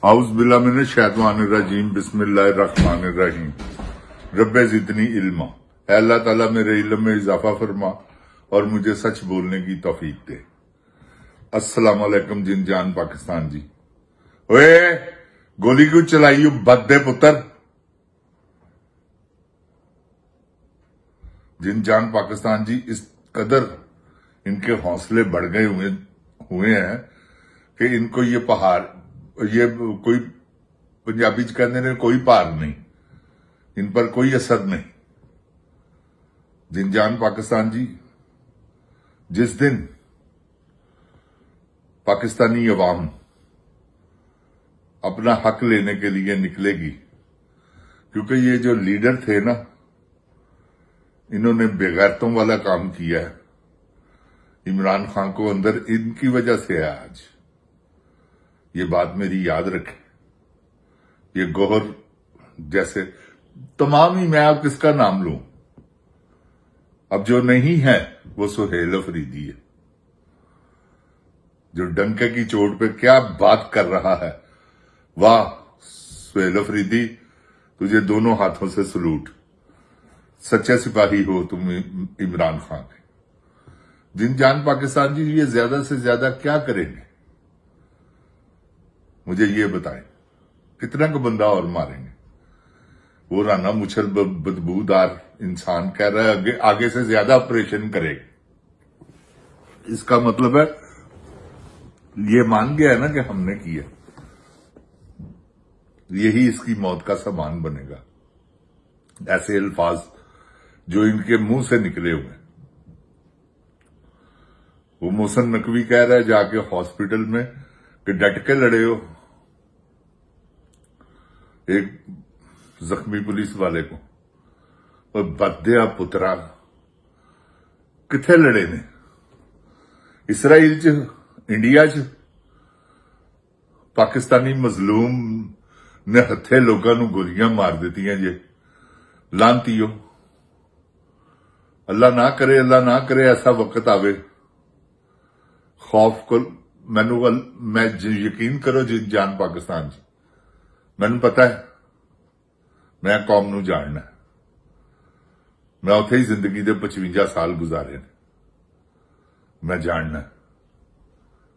आउज़ बिल्लाह मिनश शैतानिर रजीम बिस्मिल्लाहिर्रहमानिर रहीम। रब्बे ज़िदनी इल्मा। अल्लाह ताला मेरे इल्म में इजाफा फरमा और मुझे सच बोलने की तौफीक दे। अस्सलाम वालेकुम जिन जान पाकिस्तान जी। ओए गोली क्यों चलाई बददे पुत्र। जिन जान पाकिस्तान जी इस कदर इनके हौसले बढ़ गए हुए हैं कि इनको ये पहाड़, ये कोई पंजाबी च कहते ने कोई पार नहीं, इन पर कोई असर नहीं। जिन जान पाकिस्तान जी, जिस दिन पाकिस्तानी अवाम अपना हक लेने के लिए निकलेगी, क्योंकि ये जो लीडर थे ना, इन्होंने बेगैरतों वाला काम किया है। इमरान खान को अंदर इनकी वजह से है आज। ये बात मेरी याद रखें। ये गौहर जैसे तमाम ही, मैं अब किसका नाम लूं, अब जो नहीं है वो सुहेल अफरीदी है, जो डंके की चोट पे क्या बात कर रहा है। वाह सुहेल अफरीदी, तुझे दोनों हाथों से सलूट। सच्चे सिपाही हो तुम इमरान खान के। जिन जान पाकिस्तान जी, ये ज्यादा से ज्यादा क्या करेंगे मुझे ये बताएं। कितना का बंदा और मारेंगे। वो राना मुछल बदबूदार इंसान कह रहा है आगे से ज्यादा ऑपरेशन करेगा। इसका मतलब है ये मान गया है ना कि हमने किया, यही इसकी मौत का सामान बनेगा। ऐसे अल्फाज जो इनके मुंह से निकले हुए। वो मोहसिन नकवी कह रहा है जाके हॉस्पिटल में कि डट के लड़े हो एक जख्मी पुलिस वाले को, और बददिया पुत्रा किथे लड़े ने। इसराइल च, इंडिया च पाकिस्तानी मजलूम ने हथे लोगों को गोलियां मार दित्तियां जे। लानतीयो, अल्लाह ना करे ऐसा वक्त आवे। खौफ को मैं यकीन करो जिन जान पाकिस्तान जी, मैनू पता है मैं कौम नू जानना। मैं उथे ही जिंदगी के 55 साल गुजारे ने। मैं जानना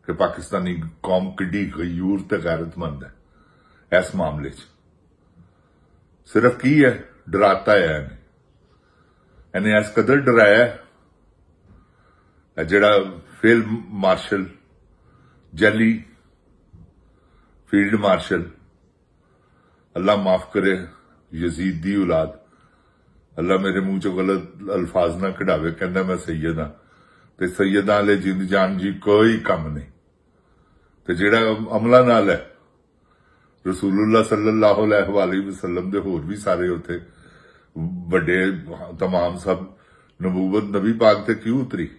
कि पाकिस्तानी कौम किड्डी गयूर ते गैरतमंद है। इस मामले च सिर्फ की है, डराता है इन्हें इस कदर डराया है। जिहड़ा फील्ड मार्शल जैली फील्ड मार्शल, अल्लाह माफ करे, यजीद दी औलाद, अल्लाह मेरे मुंह चो गलत अल्फाज ना कढ़ावे, कहना मैं सैयद हाँ ते सैयदां वाले जिंद जान जी कोई कम नहीं। ते जिहड़ा अमला नाल है रसूलुल्लाह सल्लल्लाहु अलैहि वसल्लम दे होर भी सारे उथे बड़े तमाम सब नबूवत नबी पाक ते क्यों उतरी।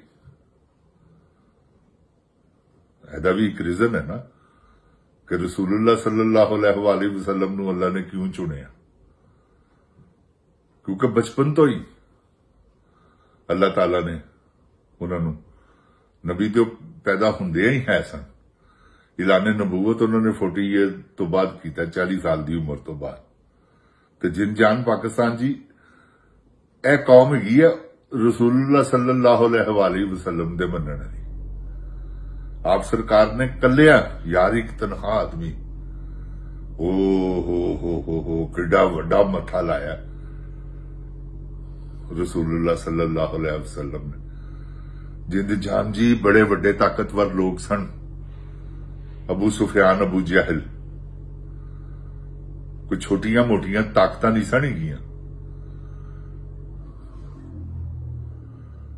ऐदा भी एक रीजन है ना कि रसूलुल्लाह सल्लल्लाहु अलैहि वसल्लम नू अल्लाह ने क्यों चुनिया। क्योंकि बचपन तो ही अल्लाह ताला ने उन्होंने नबी तो पैदा होंदे ही है सन। इलाने नबूवत उन्होंने 40 ईयर तो बाद किया, 40 साल की उम्र तो बाद। तो जिन जान पाकिस्तान जी, ए कौम हैगी है रसूलुल्लाह सल्लल्लाहु अलैहि वसल्लम दे मनण वाली। आप सरकार ने कलिया यार एक तनखा आदमी हो किड्डा वड्डा मथा लाया रसूलुल्लाह सल्लल्लाहु अलैहि वसल्लम ने। जिंद जान जी बड़े बड़े ताकतवर लोग सन। अबू सुफियान, अबू जहल, कोई छोटियां मोटियां ताकत नहीं सन गियां।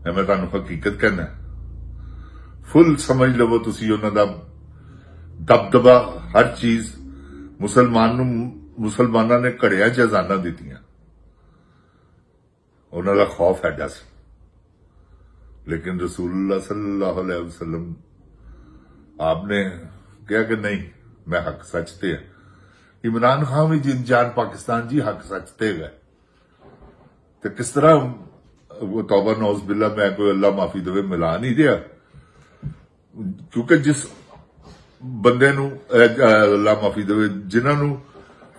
मैं तुहानू हकीकत कहना, फुल समझ लवो तुसी उन्हां दा दबदबा, हर चीज। मुसलमाना ने घड़िया च अजाना दित्तियां, उन्हां दा खौफ ऐडा सी। लेकिन रसूलुल्लाह सल्लल्लाहु अलैहि वसल्लम आपने कहा कि नहीं, मैं हक सच ते है। इमरान खान भी जिन जान पाकिस्तान जी हक सच ते है। तो किस तरह वो तौबा नौज बिल्ला, मैं कोई अल्लाह माफी देवे मिला नहीं दिया। क्योंकि जिस ਬੰਦੇ ਨੂੰ ਅੱਲਾ ਮਾਫੀ ਦੇਵੇ, ਜਿਨ੍ਹਾਂ ਨੂੰ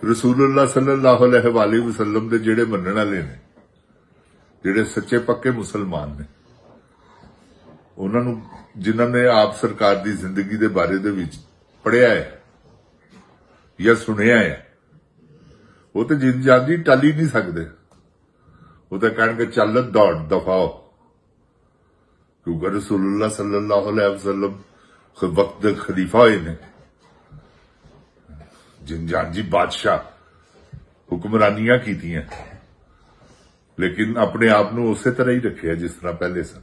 ਰਸੂਲੁल्लाह सल्लल्लाहु अलैहि वसल्लम ਦੇ ਜਿਹੜੇ ਮੰਨਣ ਵਾਲੇ ਨੇ, ਜਿਹੜੇ ਸੱਚੇ ਪੱਕੇ ਮੁਸਲਮਾਨ ਨੇ, ਉਹਨਾਂ ਨੂੰ ਜਿਨ੍ਹਾਂ ਨੇ ਆਪ ਸਰਕਾਰ ਦੀ ਜ਼ਿੰਦਗੀ ਦੇ ਬਾਰੇ ਦੇ ਵਿੱਚ ਪੜ੍ਹਿਆ ਹੈ ਜਾਂ ਸੁਣਿਆ ਹੈ, ਉਹ ਤੇ ਜਿੰਦ ਜਾਂਦੀ ਟਾਲੀ ਨਹੀਂ ਸਕਦੇ। ਉਹ ਤਾਂ ਕਹਿਣਗੇ ਚੱਲ ਦੌੜ ਦਫਾਓ, ਕਿਉਂਕਿ ਰਸੂਲੁल्लाह सल्लल्लाहु अलैहि वसल्लम वक्त ਦੇ ਖਲੀਫਾ ਹੋਏ ਨੇ। जिंजाजी बादशाह हुक्मरानियां कीतियां, लेकिन अपने आप को उस तरह ही रखे जिस तरह पहले सन।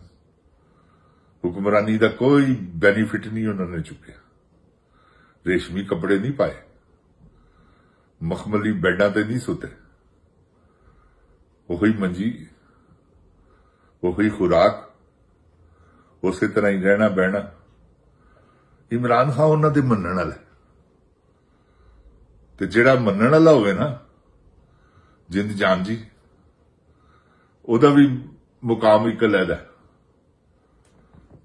हुक्मरानी का कोई बेनीफिट नहीं उन्होंने चुकया, रेशमी कपड़े नहीं पाए, मखमली बेडा ते नहीं सुते, वही मंजी, वही खुराक, उस तरह ही रहना बहना। इमरान खान उन्होंने मनण वाला, ਤੇ ਜਿਹੜਾ ਮੰਨਣ ਵਾਲਾ ਹੋਵੇ ਨਾ ਜਿੰਦ ਜਾਨ ਜੀ, ਉਹਦਾ ਵੀ ਮੁਕਾਮ ਇੱਕ ਲੈਦਾ,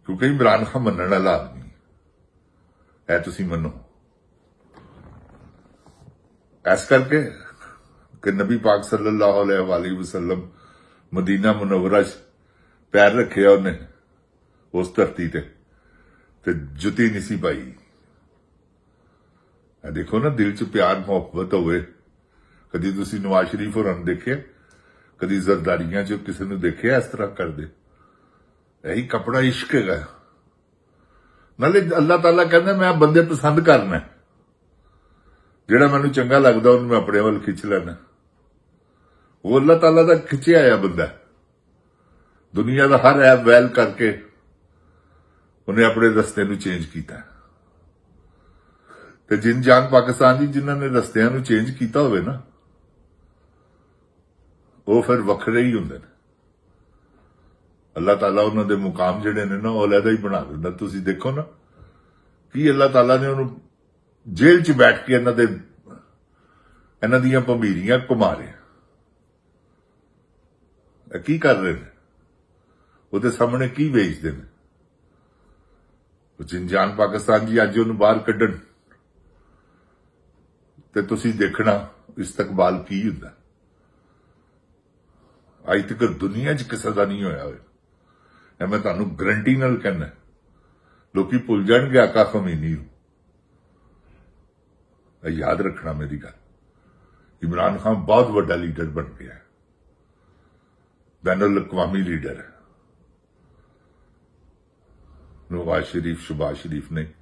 ਕਿਉਂਕਿ ਇਮਰਾਨ ਖਾਨ ਮੰਨਣ ਵਾਲਾ ਆਦਮੀ ਹੈ। ਤੁਸੀਂ ਮੰਨੋ ਇਸ ਕਰਕੇ ਕਿ ਨਬੀ ਪਾਕ ਸੱਲੱਲਾਹੁ ਅਲੈहि ਵਸੱਲਮ ਮਦੀਨਾ ਮੁਨੱਵਰਾ 'ਚ ਪੈਰ ਰੱਖਿਆ ਉਹਨੇ ਉਸ ਧਰਤੀ ਤੇ ਜੁੱਤੀ ਨਹੀਂ ਸੀ ਪਾਈ। देखो ना, दिल च प्यार मुहब्बत होवे। कदी तुसी नवाज शरीफ होरां नूं देखिया, कदी जरदारियां च किसी नूं देखिया इस तरह करदे? यही कपड़ा इश्क है। नाले अल्लाह ताला कहंदा मैं बंदे पसंद करना, जिहड़ा मैनूं चंगा लगदा उहनूं मैं अपने वल खिच लैना। वो अल्लाह ताला दा खिचिया आया बंदा, दुनिया दा हर ऐब वैल करके उन्हें अपने रस्ते नूं चेंज कीता। ਤੇ ਜਿਨ ਜਾਨ ਪਾਕਿਸਤਾਨ ਦੀ ਜਿਨ੍ਹਾਂ ਨੇ ਰਸਤਿਆਂ ਨੂੰ ਚੇਂਜ ਕੀਤਾ ਹੋਵੇ ਨਾ, ਉਹ ਫਿਰ ਵੱਖਰੇ ਹੀ ਹੁੰਦੇ ਨੇ। ਅੱਲਾਹ ਤਾਲਾ ਉਹਨਾਂ ਦੇ ਮੁਕਾਮ ਜਿਹੜੇ ਨੇ ਨਾ, ਉਹ ਅਲੱਗਾ ਹੀ ਬਣਾ ਦਿੰਦਾ। ਤੁਸੀਂ ਦੇਖੋ ਨਾ ਕਿ ਅੱਲਾਹ ਤਾਲਾ ਨੇ ਉਹਨੂੰ ਜੇਲ੍ਹ 'ਚ ਬੈਠ ਕੇ ਇਹਨਾਂ ਦੀਆਂ ਭੰਬੀਰੀਆਂ ਘੁਮਾ ਰਿਹਾ। ਇਹ ਕੀ ਕਰ ਰਹੇ ਨੇ? ਉਹਦੇ ਸਾਹਮਣੇ ਕੀ ਵੇਚਦੇ ਨੇ? ਜਿਨ ਜਾਨ ਪਾਕਿਸਤਾਨ ਜੀ ਅੱਜ ਉਹਨੂੰ ਬਾਹਰ ਕੱਢਣ ਤੇ ਤੁਸੀਂ ਦੇਖਣਾ ਇਸਤਕਬਾਲ ਕੀ ਹੁੰਦਾ। ਅੱਜ ਤੱਕ ਦੁਨੀਆ 'ਚ ਕਿਸੇ ਦਾ ਨਹੀਂ ਹੋਇਆ ਹੋਵੇ, ਇਹ ਮੈਂ ਤੁਹਾਨੂੰ ਗਰੰਟੀ ਨਾਲ ਕਹਿੰਦਾ। ਲੋਕੀ ਭੁੱਲ ਜਾਣਗੇ ਆਕਾ ਖਮੀਨੀ ਨੂੰ। ਇਹ ਯਾਦ ਰੱਖਣਾ ਮੇਰੀ ਗੱਲ। ਇਮਰਾਨ ਖਾਨ ਬਹੁਤ ਵੱਡਾ ਲੀਡਰ ਬਣ ਗਿਆ ਹੈ, ਬੈਨ ਅਲ-ਅਕਵਾਮੀ ਲੀਡਰ ਹੈ। ਨਵਾਜ਼ ਸ਼ਰੀਫ, ਸ਼ਬਾਜ਼ ਸ਼ਰੀਫ ਨੇ,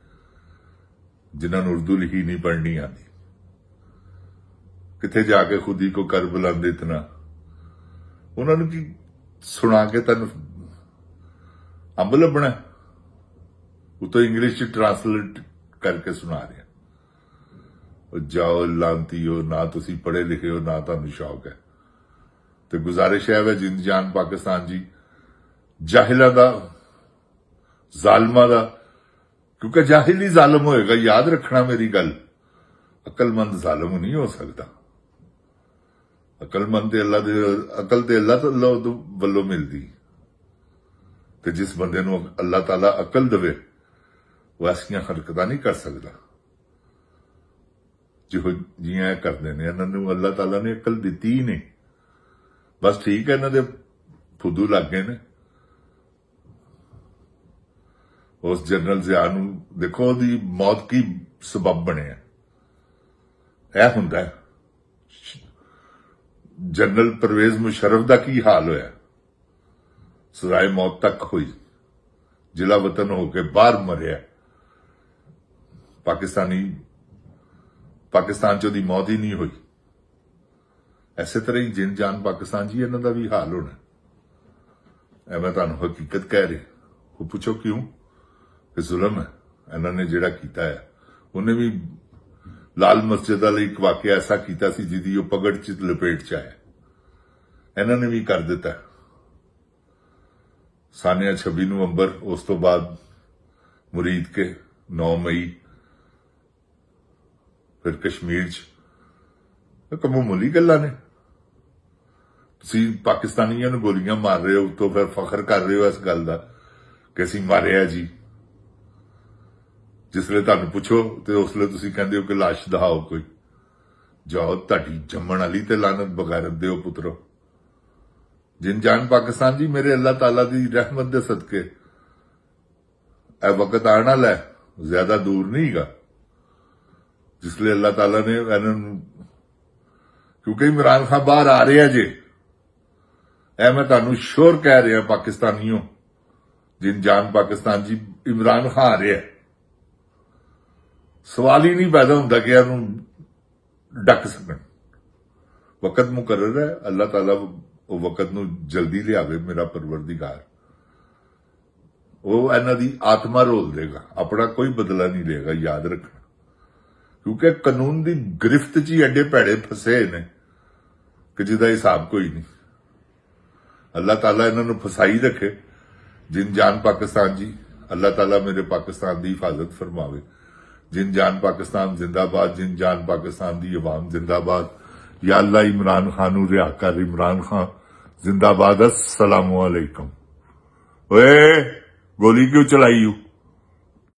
ਜਿਨ੍ਹਾਂ ਨੂੰ ਉਰਦੂ ਲਿਖੀ ਨਹੀਂ ਪੜ੍ਹਨੀ ਆਉਂਦੀ, ਕਿੱਥੇ ਜਾ ਕੇ ਖੁਦੀ ਕੋ ਕਰ ਬੁਲੰਦ ਇਤਨਾ, ਉਹਨਾਂ ਨੂੰ ਕੀ ਸੁਣਾ ਕੇ ਤੈਨੂੰ ਅੰਬ ਲੱਭਣਾ? ਉਤੋਂ ਇੰਗਲਿਸ਼ 'ਚ ਟ੍ਰਾਂਸਲੇਟ ਕਰਕੇ ਸੁਣਾ ਰਿਹਾ। ਉਹ ਜਾਓ ਲਾਂਤੀਓ, ਨਾ ਤੁਸੀਂ ਪੜ੍ਹੇ ਲਿਖੇ ਹੋ, ਨਾ ਤੁਹਾਨੂੰ ਸ਼ੌਕ ਹੈ। ਤੇ ਗੁਜ਼ਾਰਿਸ਼ ਹੈ ਜਿੰਦ ਜਾਨ ਪਾਕਿਸਤਾਨ ਜੀ, ਜਾਹਿਲਾਂ ਦਾ, ਜ਼ਾਲਮਾਂ ਦਾ, ਕਿਉਂਕਿ ਜਾਹਿਲ ਹੀ ਜ਼ਾਲਮ ਹੋਏਗਾ। ਯਾਦ ਰੱਖਣਾ ਮੇਰੀ ਗੱਲ, ਅਕਲਮੰਦ ਜ਼ਾਲਮ ਨਹੀਂ ਹੋ ਸਕਦਾ। ਅਕਲਮੰਦ ਤੇ ਅੱਲਾ ਦੇ, ਅਕਲ ਤੇ ਅੱਲਾ ਵੱਲੋਂ ਮਿਲਦੀ। ਤੇ ਜਿਸ ਬੰਦੇ ਨੂੰ ਅੱਲਾਹ ਤਾਲਾ ਅਕਲ ਦੇਵੇ, ਉਹ ਐਸੀਆਂ ਹਰਕਤਾਂ ਨਹੀਂ ਕਰ ਸਕਦਾ ਜਿਹੋ ਜਿਹੀਆਂ ਕਰਦੇ ਨੇ। ਇਹਨਾਂ ਨੂੰ ਅੱਲਾਹ ਤਾਲਾ ਨੇ ਅਕਲ ਦਿੱਤੀ ਹੀ ਨਹੀਂ। ਬਸ ਠੀਕ ਹੈ, ਇਹਨਾਂ ਦੇ ਫੁੱਦੂ ਲੱਗ ਗਏ ਨੇ। ਉਸ ਜਨਰਲ ਜ਼ਿਆ ਨੂੰ ਦੇਖੋ, ਉਹਦੀ ਮੌਤ ਕੀ ਸਬਬ ਬਣਿਆ। ਇਹ ਹੁੰਦਾ ਹੈ। ਜਨਰਲ ਪਰਵੇਜ਼ ਮੁਸ਼ਰਫ ਦਾ ਕੀ ਹਾਲ ਹੋਇਆ? ਸਜ਼ਾਏ ਮੌਤ ਤੱਕ ਹੋਈ, ਜ਼ਿਲ੍ਹਾ ਵਤਨ ਹੋ ਕੇ ਬਾਹਰ ਮਰਿਆ। ਪਾਕਿਸਤਾਨ 'ਚ ਉਹਦੀ ਮੌਤ ਹੀ ਨਹੀਂ ਹੋਈ। ਐਸੇ ਤਰ੍ਹਾਂ ਹੀ ਜਿੰਦ ਜਾਨ ਪਾਕਿਸਤਾਨ ਜੀ, ਇਹਨਾਂ ਦਾ ਵੀ ਹਾਲ ਹੋਣਾ। ਇਹ ਮੈਂ ਤੁਹਾਨੂੰ ਹਕੀਕਤ ਕਹਿ ਰਿਹਾ। ਉਹ ਪੁੱਛੋ ਕਿਉਂ? ਕਿ ਜ਼ੁਲਮ ਹੈ ਇਹਨਾਂ ਨੇ ਜਿਹੜਾ ਕੀਤਾ ਹੈ। ਉਹਨੇ ਵੀ ਲਾਲ ਮਸਜਿਦ ਵਾਲਾ ਇੱਕ ਵਾਕਿਆ ਐਸਾ ਕੀਤਾ ਸੀ ਜਿਹਦੀ ਉਹ ਪਗੜ 'ਚ ਲਪੇਟ 'ਚ ਆਇਆ। ਇਹਨਾਂ ਨੇ ਵੀ ਕਰ ਦਿੱਤਾ। ਸਾਨੀਆ 26 ਨਵੰਬਰ, ਉਸ ਤੋਂ ਬਾਅਦ ਮੁਰੀਦ ਕੇ 9 ਮਈ, ਫਿਰ ਕਸ਼ਮੀਰ 'ਚ। ਕਮਾਮੂਲੀ ਗੱਲਾਂ ਨੇ। ਤੁਸੀਂ ਪਾਕਿਸਤਾਨੀਆਂ ਨੂੰ ਗੋਲੀਆਂ ਮਾਰ ਰਹੇ ਹੋ, ਉੱਤੋਂ ਫਿਰ ਫਖਰ ਕਰ ਰਹੇ ਹੋ ਇਸ ਗੱਲ ਦਾ ਕਿ ਅਸੀਂ ਮਾਰਿਆ ਜੀ। जिसले तुहानू पुछो तो उसले तुसीं कहंदे हो कि लाश दिखाओ कोई। जाओ तुहाडी जम्मण वाली ते लानत बगैरत दिओ पुत्रो। जिन जान पाकिस्तान जी, मेरे अल्लाह ताला दी रहमत दे सदके ए वक्त आने वाला है, ज्यादा दूर नहीं गा, जिसले अल्लाह ताला ने क्योंकि इमरान खान बाहर आ रहा जे, ए मैं तुहानू श्योर कह रहा पाकिस्तानियों, जिन जान पाकिस्तान जी, इमरान खान आ रहा है। सवाल ही नहीं पैदा होंदा कि इहनू डक सकन। वक्त मुकर्रर है, अल्लाह ताला वो वक्त नू जल्दी लियावे। मेरा परवरदिगार वो इन्हां दी आत्मा रोल देगा, अपना कोई बदला नहीं लेगा, याद रखना। क्योंकि कानून की गिरफ्त च ही एडे भैड़े फसे ने कि जिहदा हिसाब कोई नहीं। अल्लाह ताला इन्हां नू फसाई रखे। जिन जान पाकिस्तान जी, अल्लाह ताला मेरे पाकिस्तान की हिफाजत फरमावे। जिन जान पाकिस्तान जिंदाबाद, जिन जान पाकिस्तान की अवाम जिंदाबाद। या अल्लाह इमरान खान नू रिहा कर, इमरान खान जिंदाबाद। अस्सलामु अलैकुम। ओए गोली क्यों चलाई?